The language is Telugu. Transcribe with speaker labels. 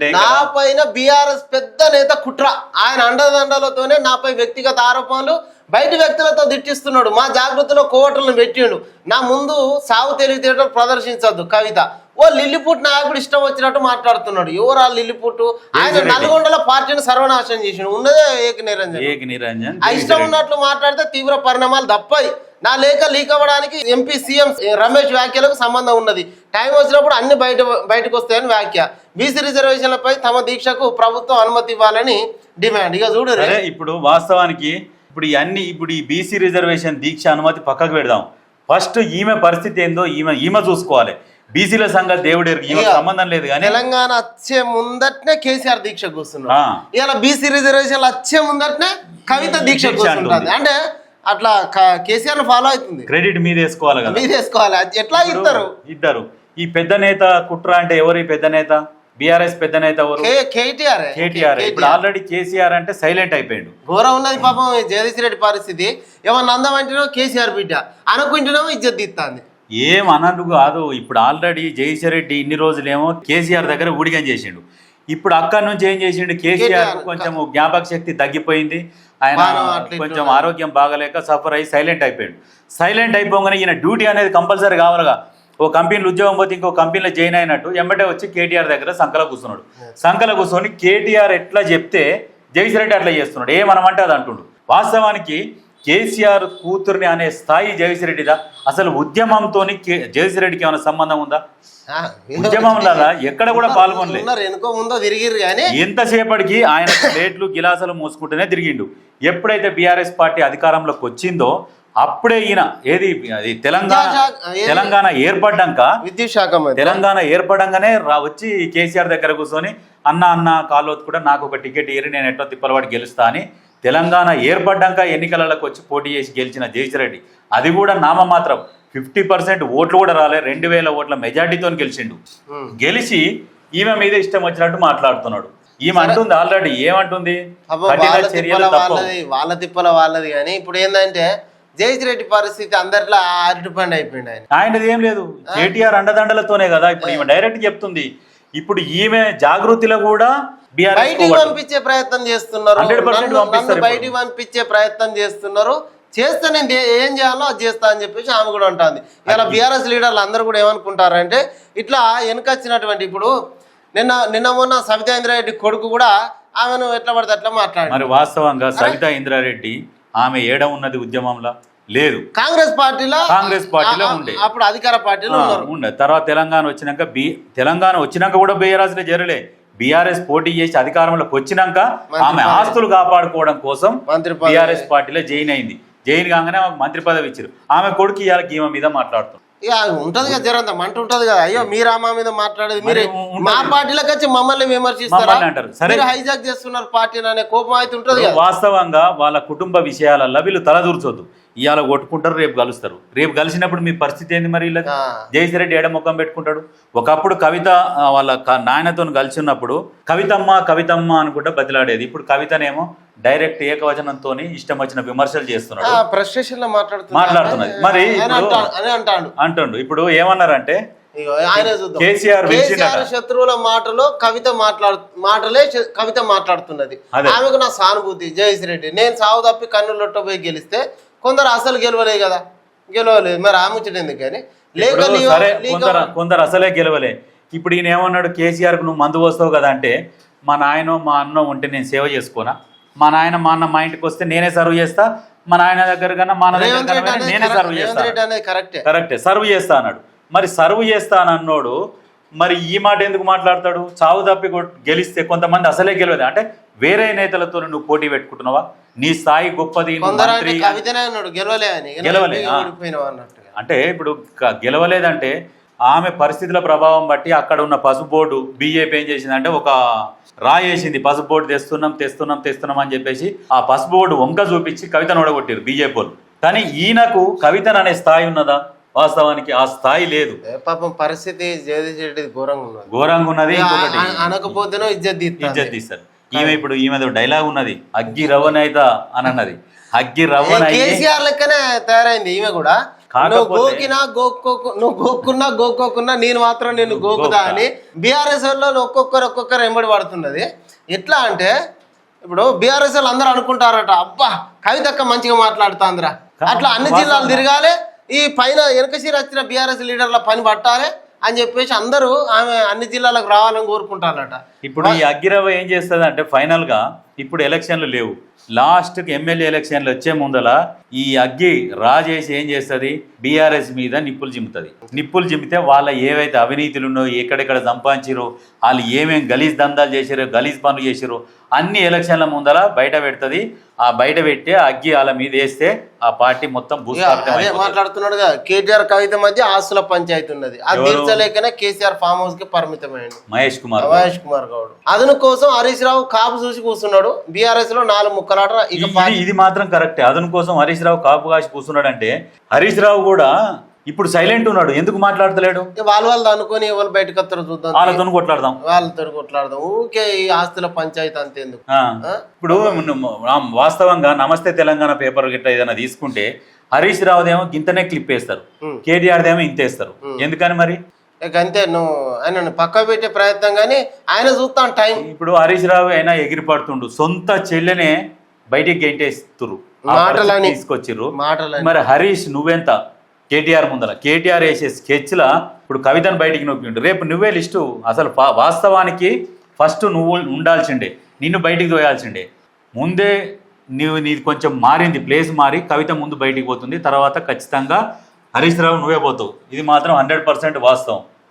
Speaker 1: నా పైన బీఆర్ఎస్ పెద్ద నేత కుట్ర, ఆయన అండదండలతోనే నాపై వ్యక్తిగత ఆరోపణలు, బయట వ్యక్తులతో దిట్టిస్తున్నాడు. మా జాగృతిలో కోవటలను పెట్టిండు. నా ముందు సాగు తెలివితేటలు ప్రదర్శించద్దు. కవిత ఓ లిల్లిపుట్ నాయకుడు ఇష్టం వచ్చినట్టు మాట్లాడుతున్నాడు. ఎవరు ఆ లిల్లిపుట్? ఆయన నల్గొండలో పార్టీని సర్వనాశనం చేసిండు. ఉన్నదే ఏక నిరంజన్. ఇష్టం ఉన్నట్లు మాట్లాడితే తీవ్ర పరిణామాలు తప్పాయి. నా లేఖ లీక్ అవ్వడానికి ఎంపీ సీఎం రమేష్ వ్యాఖ్యలకు సంబంధం ఉన్నది. టైం వచ్చినప్పుడు అన్ని బయటకు వస్తాయని వ్యాఖ్య. బీసీ రిజర్వేషన్లపై తమ దీక్షకు ప్రభుత్వం అనుమతి ఇవ్వాలని డిమాండ్. ఇక చూడు
Speaker 2: ఇప్పుడు వాస్తవానికి ఇప్పుడు ఈ బీసీ రిజర్వేషన్ దీక్ష అనుమతి పక్కకు పెడదాం. ఫస్ట్ ఈమె పరిస్థితి ఏందో ఈమె చూసుకోవాలి. బీసీల సంగతి దేవుడు సంబంధం లేదు. కానీ
Speaker 1: తెలంగాణ వచ్చే ముందటనే కేసీఆర్ దీక్ష కూర్చున్నాడు. ఇలా బీసీ రిజర్వేషన్లు వచ్చే ముందటనే కవిత దీక్ష కూర్చుంటుంది. అంటే అట్లా కేసీఆర్ ఫాలో అవుతుంది.
Speaker 2: క్రెడిట్ మీద వేసుకోవాలి కదా,
Speaker 1: మీద వేసుకోవాలి. ఎట్లా
Speaker 2: ఇద్దరు ఈ పెద్ద నేత కుట్ర అంటే ఎవరు? ఈ పెద్ద నేత బీఆర్ఎస్ పెద్ద నేత ఎవరు? కేటీఆర్. ఇప్పుడు ఆల్రెడీ కేసీఆర్ అంటే సైలెంట్ అయిపోయాడు.
Speaker 1: ఘోరం ఉన్నది పాపం జగదీష్ రెడ్డి పరిస్థితి. ఏమన్నా అందమంటేనో కేసీఆర్ బిడ్డ, అనుకుంటేనేమో ఇజ్జత్ ఇస్తుంది.
Speaker 2: ఏం అన్నట్టు కాదు. ఇప్పుడు ఆల్రెడీ జగదీష్ రెడ్డి ఇన్ని రోజులేమో కేసీఆర్ దగ్గర ఊడిగం చేసిండు. ఇప్పుడు అక్కడి నుంచి ఏం చేసిండు? కేసీఆర్ కొంచెం జ్ఞాపక శక్తి తగ్గిపోయింది. ఆయన కొంచెం ఆరోగ్యం బాగలేక సఫర్ అయ్యి సైలెంట్ అయిపోయాడు. సైలెంట్ అయిపోగానే ఈయన డ్యూటీ అనేది కంపల్సరీ కావాలిగా. ఓ కంపెనీలో ఉద్యోగం పోతే ఇంకో కంపెనీలో జాయిన్ అయినట్టు ఎంబటే వచ్చి కేటీఆర్ దగ్గర సంకల కూర్చున్నాడు. సంకల కూర్చొని కేటీఆర్ ఎట్లా చెప్తే జగదీష్ రెడ్డి అట్లా చేస్తున్నాడు. ఏమనమంటే అది అంటుండు. వాస్తవానికి కేసీఆర్ కూతుర్ని అనే స్థాయి జగదీష్ రెడ్డిదా? అసలు ఉద్యమంతో జగదీష్ రెడ్డికి ఏమైనా సంబంధం ఉందా? ఉద్యమంలో ఎక్కడ కూడా పాల్గొనలేదు. ఎంతసేపటికి ఆయన ప్లేట్లు గిలాసులు మూసుకుంటూనే తిరిగిండు. ఎప్పుడైతే బీఆర్ఎస్ పార్టీ అధికారంలోకి వచ్చిందో అప్పుడే ఈయన తెలంగాణ ఏర్పడ్డాక
Speaker 1: విద్యుత్ శాఖ
Speaker 2: తెలంగాణ ఏర్పడంగానే వచ్చి కేసీఆర్ దగ్గర కూర్చొని అన్న కాలోత్ కూడా నాకు ఒక టికెట్ ఇయ్యి, నేను ఎట్లా తిప్పలవాడి గెలుస్తా అని తెలంగాణ ఏర్పడ్డాక ఎన్నికలకు వచ్చి పోటీ చేసి గెలిచిన జగదీష్ రెడ్డి, అది కూడా నామమాత్రం 50% ఓట్లు కూడా రాలే, 2000 ఓట్ల మెజార్టీతో గెలిచిండు. గెలిచి ఈమె మీద ఇష్టం వచ్చినట్టు మాట్లాడుతున్నాడు. ఈమె అంటుంది ఆల్రెడీ ఏమంటుంది?
Speaker 1: వాళ్ళ తిప్పల వాళ్ళది. కానీ ఇప్పుడు ఏంటంటే జగదీష్ రెడ్డి పరిస్థితి అందరిలో అరటిపండు అయిపోయింది.
Speaker 2: ఆయనది ఏం లేదు, కేటీఆర్ అండదండలతోనే కదా. ఇప్పుడు ఈమె డైరెక్ట్ చెప్తుంది. ఇప్పుడు ఈమె జాగృతిలో కూడా
Speaker 1: బయటికి పంపించే ప్రయత్నం చేస్తున్నారు. బయటికి పంపించే ప్రయత్నం చేస్తున్నారు. చేస్తే నేను ఏం చేయాలో అది చేస్తా అని చెప్పేసి ఆమె కూడా ఉంటుంది. ఇలా బీఆర్ఎస్ లీడర్లు అందరూ కూడా ఏమనుకుంటారంటే ఇట్లా వెనకొచ్చినటువంటి ఇప్పుడు నిన్న మొన్న సవితా ఇంద్రారెడ్డి కొడుకు కూడా ఆమెను ఎట్లా పడితే అట్లా మాట్లాడారు.
Speaker 2: మరి వాస్తవంగా సవితా ఇంద్రారెడ్డి ఆమె ఏడ ఉన్నది ఉద్యమంలో లేదు.
Speaker 1: కాంగ్రెస్ పార్టీలో
Speaker 2: ఉండే,
Speaker 1: అప్పుడు అధికార పార్టీలో
Speaker 2: ఉండే. తర్వాత తెలంగాణ వచ్చినాక కూడా బీఆర్ఎస్ జరలే. బీఆర్ఎస్ పోటీ చేసి అధికారంలోకి వచ్చినాక ఆమె ఆస్తులు కాపాడుకోవడం కోసం బీఆర్ఎస్ పార్టీలో జాయిన్ అయింది. జాయిన్ కాగానే మంత్రి పదవి ఇచ్చారు. ఆమె కొడుకు ఇవాళ ఈమె మీద మాట్లాడుతాం.
Speaker 1: ఇక ఉంటది కదా, జరంత మంట ఉంటది కదా. అయ్యో మీరా మా మీద మాట్లాడేది, మీరు మా పార్టీలోకి వచ్చి మమ్మల్ని విమర్శిస్తారు అంటారు. సరే హైజాక్ చేస్తున్నారు పార్టీని అనే కోపం అయితే ఉంటది.
Speaker 2: వాస్తవంగా వాళ్ళ కుటుంబ విషయాలలో వీళ్ళు తలదూర్చొద్దు. ఇవాళ కొట్టుకుంటారు, రేపు కలుస్తారు. రేపు కలిసినప్పుడు మీ పరిస్థితి ఏంది? మరి ఇలా జగదీష్ రెడ్డి ఏడ ముఖం పెట్టుకుంటాడు. ఒకప్పుడు కవిత వాళ్ళ నాయనతో కలిసి ఉన్నప్పుడు కవితమ్మ అనుకుంటా బతిలాడేది. ఇప్పుడు కవితనేమో డైరెక్ట్ ఏకవచనంతో ఇష్టం వచ్చిన విమర్శలు చేస్తున్నాడు, మాట్లాడుతున్నది. మరి అంటాడు. ఇప్పుడు ఏమన్నారంటే కేసీఆర్
Speaker 1: శత్రువుల మాటలే కవిత మాట్లాడుతున్నది. ఆమెకు నా సానుభూతి. జగదీష్ రెడ్డి నేను సాగు తప్పి కన్నులొట్ట పోయి గెలిస్తే కొందరు అసలు గెలవలే కదా, గెలవలేదు. మరి ఆమె ఎందుకు కానీ
Speaker 2: కొందరు అసలే గెలవలే. ఇప్పుడు ఈయన ఏమన్నాడు? కేసీఆర్కు నువ్వు మందు వస్తావు కదా అంటే, మా నాయన మా అన్న ఉంటే నేను సేవ చేసుకోనా? మా నాయన మా అన్న మా ఇంటికి వస్తే నేనే సర్వ్ చేస్తా, మా నాయన దగ్గర కన్నా మా అన్న దగ్గర నేనే సర్వ్ చేస్తా. కరెక్టే, సర్వ్ చేస్తా అన్నాడు. మరి సర్వ్ చేస్తా అని అన్నోడు మరి ఈ మాట ఎందుకు మాట్లాడతాడు? చావు తప్పి గెలిస్తే కొంతమంది అసలే గెలవదు అంటే వేరే నేతలతో నువ్వు పోటీ పెట్టుకుంటున్నావా? నీ స్థాయి గొప్పది. గెలవలే అంటే ఇప్పుడు గెలవలేదంటే ఆమె పరిస్థితుల ప్రభావం బట్టి అక్కడ ఉన్న పసుపు బోర్డు బీజేపీ ఏం చేసిందంటే ఒక రాయేసింది. పసుపు బోర్డు తెస్తున్నాం అని చెప్పేసి ఆ పసుపు బోర్డు వంక చూపించి కవితను ఓడగొట్టారు బీజేపీ వాళ్ళు. కానీ ఈయనకు కవితను అనే స్థాయి ఉన్నదా? వాస్తవానికి ఆ స్థాయి లేదు.
Speaker 1: పాపం పరిస్థితి జగదీష్ రెడ్డి
Speaker 2: ఘోరంగా ఉన్నది.
Speaker 1: అనకపోతేనో ఇజ్జత్
Speaker 2: తీస్తారు. ఈమె డైలాగ్ ఉన్నది, అగ్గి రవ్వనైతా అని అన్నది. అగ్గి రవ్వన
Speaker 1: కేసీఆర్ లెక్కనే తయారైంది ఈమె కూడా. నువ్వు
Speaker 2: కాకపోతే
Speaker 1: గోకినా నువ్వు గోక్కున్నా నేను మాత్రం నేను గోకుదా అని బీఆర్ఎస్ వాళ్ళు ఒక్కొక్కరు ఎంబడి పడుతున్నది. ఎట్లా అంటే ఇప్పుడు బీఆర్ఎస్ వాళ్ళు అందరూ అనుకుంటారట, అబ్బా కవితక్క మంచిగా మాట్లాడుతాందిరా, అట్లా అన్ని జిల్లాలు తిరగాలి, ఈ పైన వెనకసీర వచ్చిన బీఆర్ఎస్ లీడర్ల పని పట్టాలి అని చెప్పేసి అందరూ ఆమె అన్ని జిల్లాలకు రావాలని కోరుకుంటారట.
Speaker 2: ఇప్పుడు ఈ అగ్గిరవ్వ ఏం చేస్తుంది అంటే ఫైనల్ గా ఇప్పుడు ఎలక్షన్లు లేవు, లాస్ట్కి ఎమ్మెల్యే ఎలక్షన్లు వచ్చే ముందల ఈ అగ్గి రాజేసి ఏం చేస్తుంది, బీఆర్ఎస్ మీద నిప్పులు జిమ్ముతుంది. నిప్పులు జిమ్మితే వాళ్ళ ఏవైతే అవినీతులు ఉన్నాయో, ఎక్కడెక్కడ సంపాదించారో, వాళ్ళు ఏమేం గలీజ్ దందాలు చేసారో, గలీజ్ పనులు చేసారో అన్ని ఎలక్షన్ల ముందల బయట పెడుతుంది. ఆ బయట పెట్టి అగ్గి వాళ్ళ మీద వేస్తే ఆ పార్టీ మొత్తం
Speaker 1: మాట్లాడుతున్నాడుగా. కేటీఆర్ కవిత మధ్య ఆస్తుల పంచాయతీ ఉన్నది, అది తీర్చలేకనే కేసీఆర్ ఫామ్ హౌస్ కి పరిమితమైంది
Speaker 2: మహేష్ కుమార్
Speaker 1: గౌడ్. అదను కోసం హరీష్ రావు కాపు చూసి కూర్చున్నాడు. బీఆర్ఎస్ లో 4 ముక్కలాట.
Speaker 2: ఇది మాత్రం కరెక్టే. అదను కోసం హరీష్ రావు కాపు కాసి కూర్చున్నాడు అంటే హరీష్ రావు కూడా ఇప్పుడు సైలెంట్ ఉన్నాడు, ఎందుకు మాట్లాడతలేడు?
Speaker 1: వాళ్ళు అనుకుని ఎవరు బయటకు వస్తారో చూద్దాం,
Speaker 2: వాళ్ళతో
Speaker 1: కొట్లాడదాం ఊకే ఈ ఆస్తుల పంచాయతీ అంతేందుకు.
Speaker 2: ఇప్పుడు వాస్తవంగా నమస్తే తెలంగాణ పేపర్ గిట్ట ఏదైనా తీసుకుంటే హరీష్ రావుదేమో ఇంతనే క్లిప్ వేస్తారు, కేటీఆర్ దేమో ఇంతేస్తారు. ఎందుకని మరి?
Speaker 1: అంతే, నువ్వు ఆయన పక్క పెట్టే ప్రయత్నం కానీ ఆయన చూస్తాను టైం.
Speaker 2: ఇప్పుడు హరీష్ రావు అయినా ఎగిరి పడుతుండు, సొంత చెల్లెనే బయటికి గెంటేస్తురు, తీసుకొచ్చిర్రు. మరి హరీష్ నువ్వెంత కేటీఆర్ ముందర? కేటీఆర్ వేసే స్కెచ్లా ఇప్పుడు కవితను బయటికి నొప్పిండు, రేపు నువ్వే లిస్టు. అసలు వాస్తవానికి ఫస్ట్ నువ్వు ఉండాల్సిండే, నిన్ను బయటికి తోయాల్సిండే. ముందే నీది కొంచెం మారింది, ప్లేస్ మారి కవిత ముందు బయటికి పోతుంది, తర్వాత ఖచ్చితంగా హరీష్ రావు నువ్వే పోతావు. ఇది మాత్రం 100% వాస్తవం.